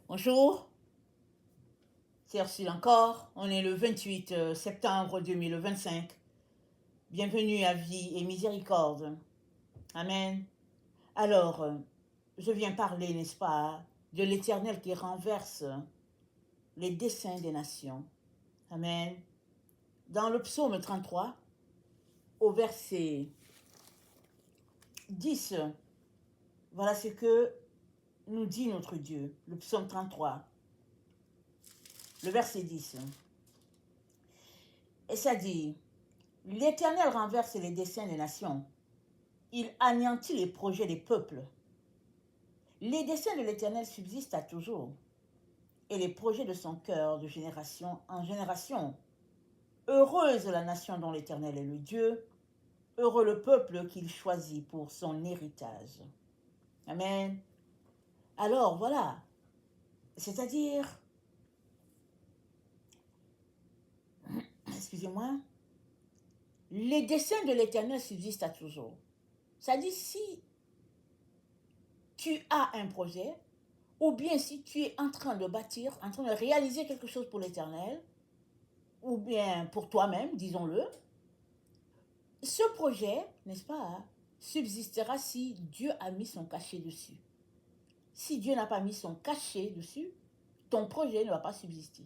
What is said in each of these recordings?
Bonjour, c'est Ursule encore. On est le 28 septembre 2025. Bienvenue à Vie et Miséricorde. Amen. Alors, je viens parler, n'est-ce pas, de l'Éternel qui renverse les desseins des nations. Amen. Dans le psaume 33, au verset 10, voilà ce que nous dit notre Dieu. Le psaume 33, le verset 10. Et ça dit, l'Éternel renverse les desseins des nations. Il anéantit les projets des peuples. Les desseins de l'Éternel subsistent à toujours, et les projets de son cœur de génération en génération. Heureuse la nation dont l'Éternel est le Dieu, heureux le peuple qu'il choisit pour son héritage. Amen. Alors voilà, c'est-à-dire, excusez-moi, les desseins de l'Éternel subsistent à toujours. Ça dit, si tu as un projet, ou bien si tu es en train de bâtir, en train de réaliser quelque chose pour l'Éternel, ou bien pour toi-même, disons-le, ce projet, n'est-ce pas, subsistera si Dieu a mis son cachet dessus. Si Dieu n'a pas mis son cachet dessus, ton projet ne va pas subsister.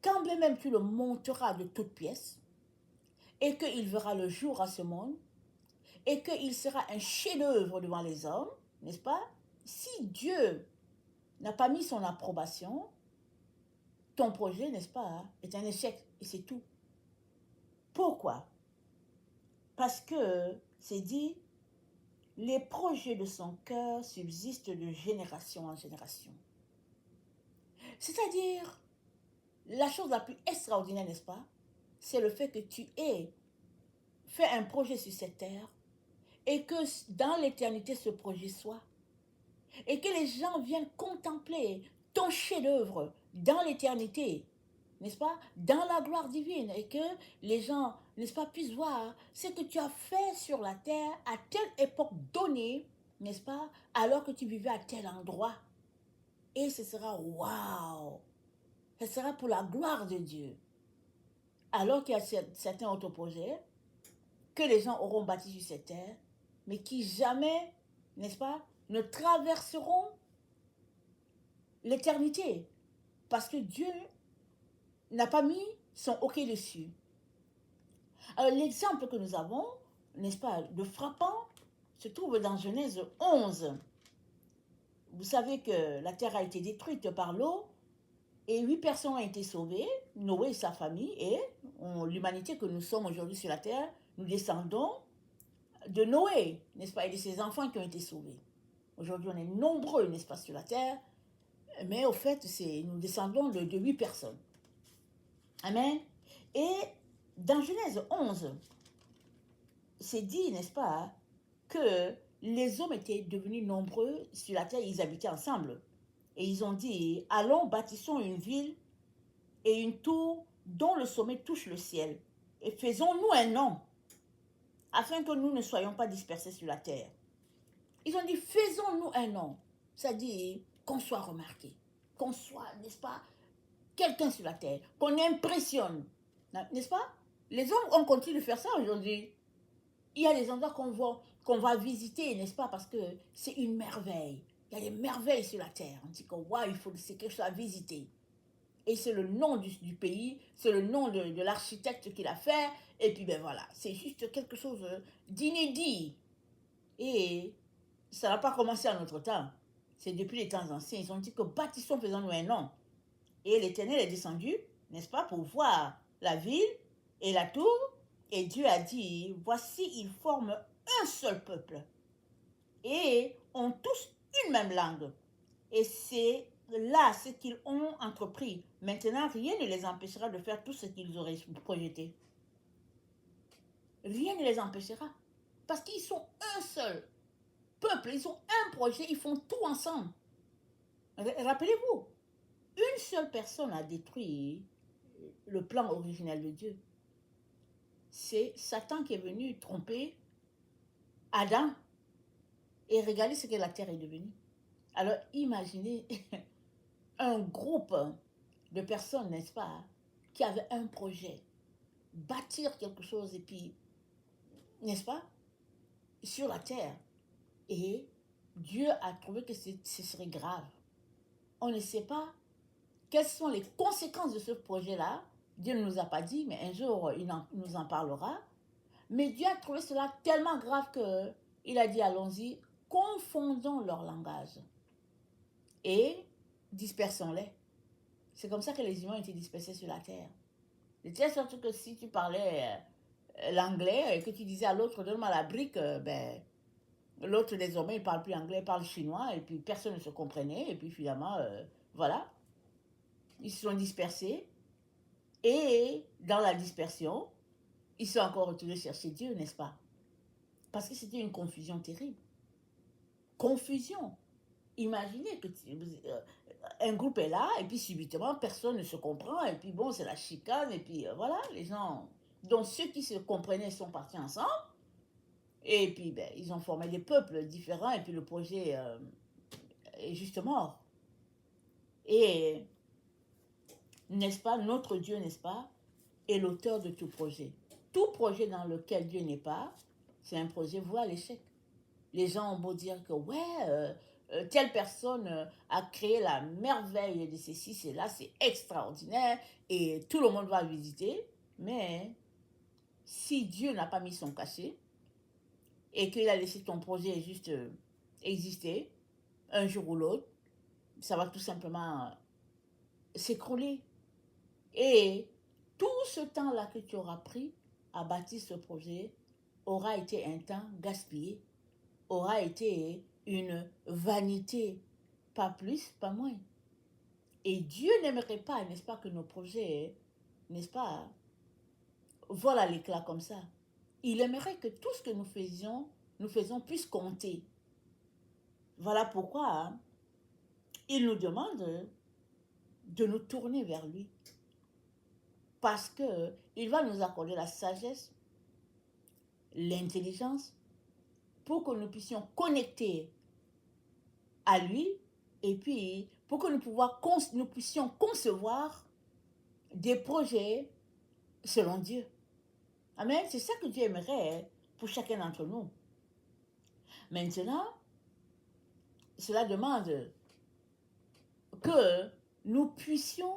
Quand bien même tu le monteras de toutes pièces, et qu'il verra le jour à ce monde, et qu'il sera un chef-d'œuvre devant les hommes, n'est-ce pas? Si Dieu n'a pas mis son approbation, ton projet, n'est-ce pas, est un échec, et c'est tout. Pourquoi? Parce que c'est dit, les projets de son cœur subsistent de génération en génération. C'est-à-dire, la chose la plus extraordinaire, n'est-ce pas? C'est le fait que tu aies fait un projet sur cette terre et que dans l'éternité, ce projet soit. Et que les gens viennent contempler ton chef-d'œuvre dans l'éternité, n'est-ce pas? Dans la gloire divine. Et que les gens, n'est-ce pas, puissent voir ce que tu as fait sur la terre à telle époque donnée, n'est-ce pas? Alors que tu vivais à tel endroit. Et ce sera waouh! Ce sera pour la gloire de Dieu. Alors qu'il y a certains autres projets que les gens auront bâtis sur cette terre, mais qui jamais, n'est-ce pas, ne traverseront l'éternité. Parce que Dieu n'a pas mis son OK dessus. Alors l'exemple que nous avons, n'est-ce pas, de frappant, se trouve dans Genèse 11. Vous savez que la terre a été détruite par l'eau et 8 personnes ont été sauvées, Noé et sa famille, et l'humanité que nous sommes aujourd'hui sur la terre, nous descendons de Noé, n'est-ce pas, et de ses enfants qui ont été sauvés. Aujourd'hui, on est nombreux, n'est-ce pas, sur la terre, mais au fait, nous descendons de 8 personnes. Amen. Et dans Genèse 11, c'est dit, n'est-ce pas, que les hommes étaient devenus nombreux sur la terre, ils habitaient ensemble. Et ils ont dit, allons, bâtissons une ville et une tour dont le sommet touche le ciel. Et faisons-nous un nom, afin que nous ne soyons pas dispersés sur la terre. Ils ont dit, faisons-nous un nom. Ça dit qu'on soit remarqué, qu'on soit, n'est-ce pas, quelqu'un sur la terre, qu'on impressionne. N'est-ce pas? Les hommes ont continué de faire ça aujourd'hui. Il y a des endroits qu'on va visiter, n'est-ce pas? Parce que c'est une merveille. Il y a des merveilles sur la terre. On dit que waouh, c'est quelque chose à visiter. Et c'est le nom du pays, c'est le nom de l'architecte qui l'a fait. Et puis ben voilà, c'est juste quelque chose d'inédit. Et ça n'a pas commencé à notre temps. C'est depuis les temps anciens. Ils ont dit que bâtissons, faisons-nous un nom. Et l'Éternel est descendu, n'est-ce pas, pour voir la ville et la tour. Et Dieu a dit, voici, ils forment un seul peuple. Et ont tous une même langue. Et c'est là ce qu'ils ont entrepris. Maintenant, rien ne les empêchera de faire tout ce qu'ils auraient projeté. Rien ne les empêchera. Parce qu'ils sont un seul peuple, ils ont un projet, ils font tout ensemble. Rappelez-vous, une seule personne a détruit le plan originel de Dieu. C'est Satan qui est venu tromper Adam et regardez ce que la terre est devenue. Alors imaginez un groupe de personnes, n'est-ce pas, qui avaient un projet, bâtir quelque chose et puis, n'est-ce pas, sur la terre. Et Dieu a trouvé que ce serait grave. On ne sait pas quelles sont les conséquences de ce projet-là. Dieu ne nous a pas dit, mais un jour, il nous en parlera. Mais Dieu a trouvé cela tellement grave qu'il a dit, allons-y, confondons leur langage et dispersons-les. C'est comme ça que les humains ont été dispersés sur la terre. De telle sorte que si tu parlais l'anglais et que tu disais à l'autre, donne-moi la brique, ben, l'autre désormais, il ne parle plus anglais, il parle chinois, et puis personne ne se comprenait, et puis finalement, voilà, ils se sont dispersés, et dans la dispersion, ils sont encore retournés chercher Dieu, n'est-ce pas? Parce que c'était une confusion terrible. Confusion. Imaginez que un groupe est là, et puis subitement, personne ne se comprend, et puis bon, c'est la chicane, et puis voilà, les gens... Donc ceux qui se comprenaient sont partis ensemble, et puis ben, ils ont formé des peuples différents, et puis le projet est juste mort. Et n'est-ce pas, notre Dieu, n'est-ce pas, est l'auteur de tout projet. Tout projet dans lequel Dieu n'est pas, c'est un projet voué à l'échec. Les gens ont beau dire que ouais, telle personne a créé la merveille de ceci, cela, c'est extraordinaire et tout le monde va visiter. Mais si Dieu n'a pas mis son cachet et qu'il a laissé ton projet juste exister, un jour ou l'autre, ça va tout simplement s'écrouler. Et tout ce temps-là que tu auras pris à bâtir ce projet aura été un temps gaspillé, aura été une vanité, pas plus, pas moins. Et Dieu n'aimerait pas, n'est-ce pas, que nos projets, n'est-ce pas, volent à l'éclat comme ça. Il aimerait que tout ce que nous faisons puisse compter. Voilà pourquoi il nous demande de nous tourner vers lui. Parce qu'il va nous accorder la sagesse, l'intelligence, pour que nous puissions connecter à lui et puis pour que nous puissions concevoir des projets selon Dieu. Amen. C'est ça que Dieu aimerait pour chacun d'entre nous. Maintenant, cela demande que nous puissions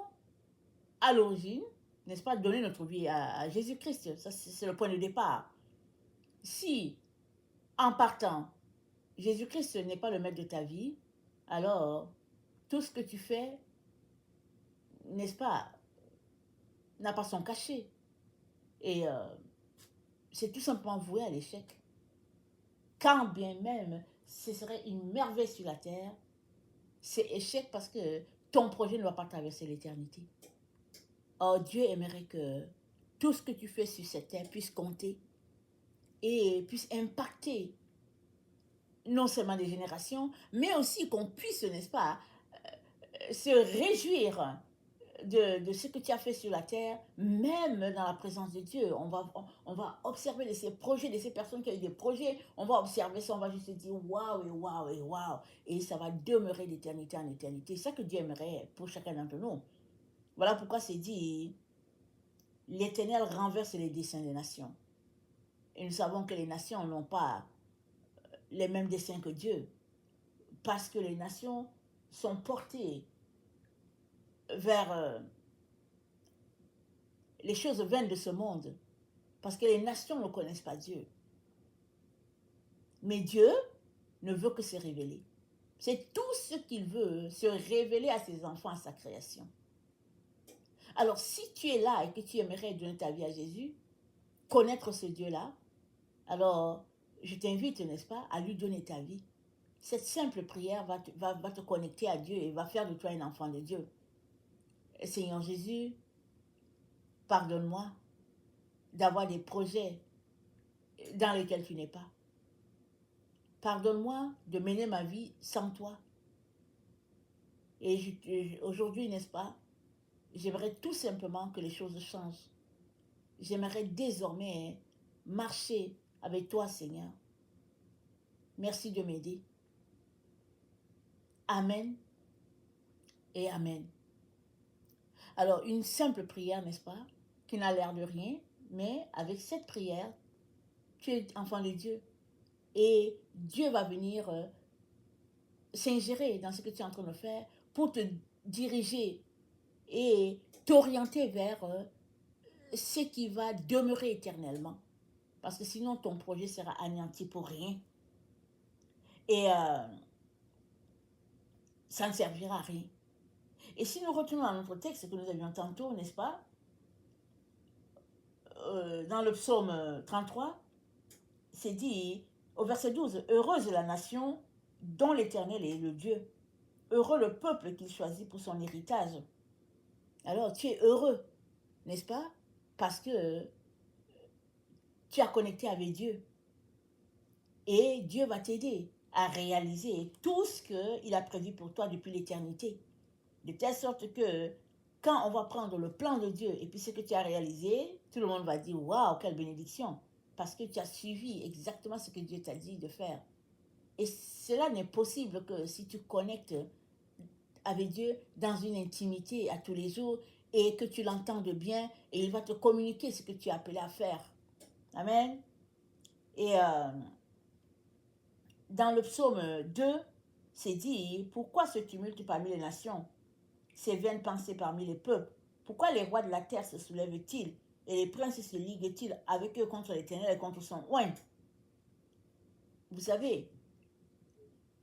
à l'origine, n'est-ce pas, donner notre vie à Jésus-Christ. Ça, c'est le point de départ. Si, en partant, Jésus-Christ n'est pas le maître de ta vie, alors tout ce que tu fais, n'est-ce pas, n'a pas son cachet. Et c'est tout simplement voué à l'échec. Quand bien même ce serait une merveille sur la terre, c'est échec parce que ton projet ne va pas traverser l'éternité. Or, Dieu aimerait que tout ce que tu fais sur cette terre puisse compter et puisse impacter non seulement des générations, mais aussi qu'on puisse, n'est-ce pas, se réjouir de ce que tu as fait sur la terre, même dans la présence de Dieu. On va observer de ces projets, de ces personnes qui ont eu des projets, on va observer ça, on va juste se dire waouh et waouh et waouh, et ça va demeurer d'éternité en éternité. C'est ça que Dieu aimerait pour chacun d'entre nous. Voilà pourquoi c'est dit, l'Éternel renverse les desseins des nations. Et nous savons que les nations n'ont pas les mêmes desseins que Dieu, parce que les nations sont portées vers les choses vaines de ce monde, parce que les nations ne connaissent pas Dieu. Mais Dieu ne veut que se révéler. C'est tout ce qu'il veut, se révéler à ses enfants, à sa création. Alors, si tu es là et que tu aimerais donner ta vie à Jésus, connaître ce Dieu-là, alors je t'invite, n'est-ce pas, à lui donner ta vie. Cette simple prière va te connecter à Dieu et va faire de toi un enfant de Dieu. Seigneur Jésus, pardonne-moi d'avoir des projets dans lesquels tu n'es pas. Pardonne-moi de mener ma vie sans toi. Et aujourd'hui, n'est-ce pas, j'aimerais tout simplement que les choses changent. J'aimerais désormais marcher avec toi, Seigneur. Merci de m'aider. Amen. et amen. Alors, une simple prière, n'est-ce pas, qui n'a l'air de rien, mais avec cette prière, tu es enfant de Dieu. Et Dieu va venir s'ingérer dans ce que tu es en train de faire pour te diriger et t'orienter vers ce qui va demeurer éternellement. Parce que sinon, ton projet sera anéanti pour rien. Et ça ne servira à rien. Et si nous retournons à notre texte que nous avions tantôt, n'est-ce pas, dans le psaume 33, c'est dit au verset 12, « Heureuse la nation dont l'Éternel est le Dieu. Heureux le peuple qu'il choisit pour son héritage. » Alors tu es heureux, n'est-ce pas? Parce que tu as connecté avec Dieu. Et Dieu va t'aider à réaliser tout ce qu'il a prévu pour toi depuis l'éternité. De telle sorte que quand on va prendre le plan de Dieu et puis ce que tu as réalisé, tout le monde va dire « Waouh, quelle bénédiction !» Parce que tu as suivi exactement ce que Dieu t'a dit de faire. Et cela n'est possible que si tu connectes avec Dieu dans une intimité à tous les jours et que tu l'entendes bien et il va te communiquer ce que tu es appelé à faire. Amen. Et dans le psaume 2, c'est dit « Pourquoi ce tumulte parmi les nations, ces vaines pensées parmi les peuples? Pourquoi les rois de la terre se soulèvent-ils et les princes se liguent-ils avec eux contre l'Éternel et contre son oint ?» Vous savez,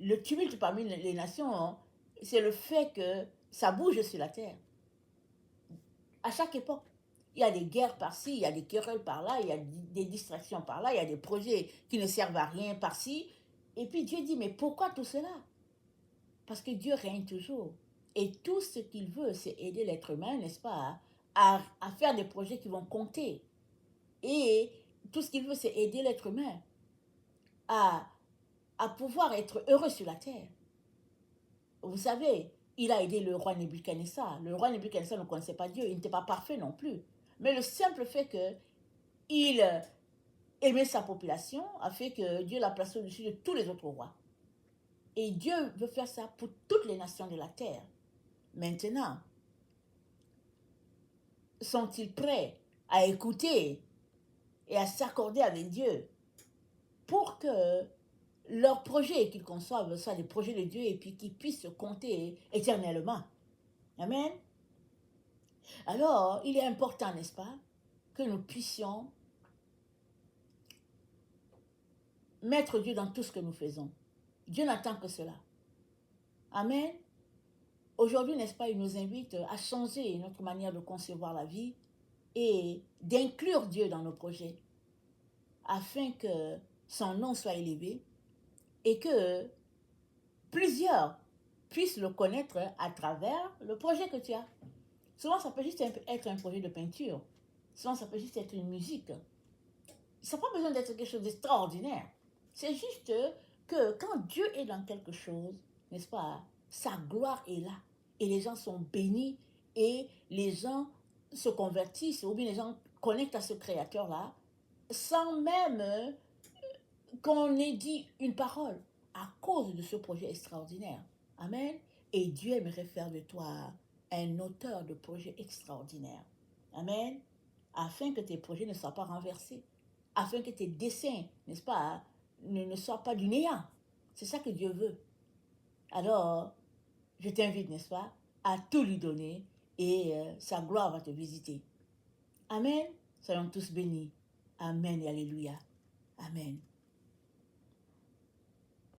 le tumulte parmi les nations, hein, c'est le fait que ça bouge sur la terre. À chaque époque, il y a des guerres par-ci, il y a des querelles par-là, il y a des distractions par-là, il y a des projets qui ne servent à rien par-ci. Et puis Dieu dit, mais pourquoi tout cela? Parce que Dieu règne toujours. Et tout ce qu'il veut, c'est aider l'être humain, n'est-ce pas, à faire des projets qui vont compter. Et tout ce qu'il veut, c'est aider l'être humain à pouvoir être heureux sur la terre. Vous savez, il a aidé le roi Nebuchadnezzar. Le roi Nebuchadnezzar ne connaissait pas Dieu, il n'était pas parfait non plus. Mais le simple fait qu'il aimait sa population a fait que Dieu l'a placé au-dessus de tous les autres rois. Et Dieu veut faire ça pour toutes les nations de la terre. Maintenant, sont-ils prêts à écouter et à s'accorder avec Dieu pour que leurs projets qu'ils conçoivent soient des projets de Dieu et puis qu'ils puissent compter éternellement? Amen. Alors, il est important, n'est-ce pas, que nous puissions mettre Dieu dans tout ce que nous faisons. Dieu n'attend que cela. Amen. Aujourd'hui, n'est-ce pas, il nous invite à changer notre manière de concevoir la vie et d'inclure Dieu dans nos projets afin que son nom soit élevé et que plusieurs puissent le connaître à travers le projet que tu as. Souvent, ça peut juste être un projet de peinture. Souvent, ça peut juste être une musique. Ça n'a pas besoin d'être quelque chose d'extraordinaire. C'est juste que quand Dieu est dans quelque chose, n'est-ce pas, sa gloire est là. Et les gens sont bénis et les gens se convertissent ou bien les gens connectent à ce créateur-là sans même qu'on ait dit une parole à cause de ce projet extraordinaire. Amen. Et Dieu aimerait faire de toi un auteur de projets extraordinaires. Amen. Afin que tes projets ne soient pas renversés. Afin que tes dessins, n'est-ce pas, ne soient pas du néant. C'est ça que Dieu veut. Alors, je t'invite, n'est-ce pas, à tout lui donner et sa gloire va te visiter. Amen. Soyons tous bénis. Amen et alléluia. Amen.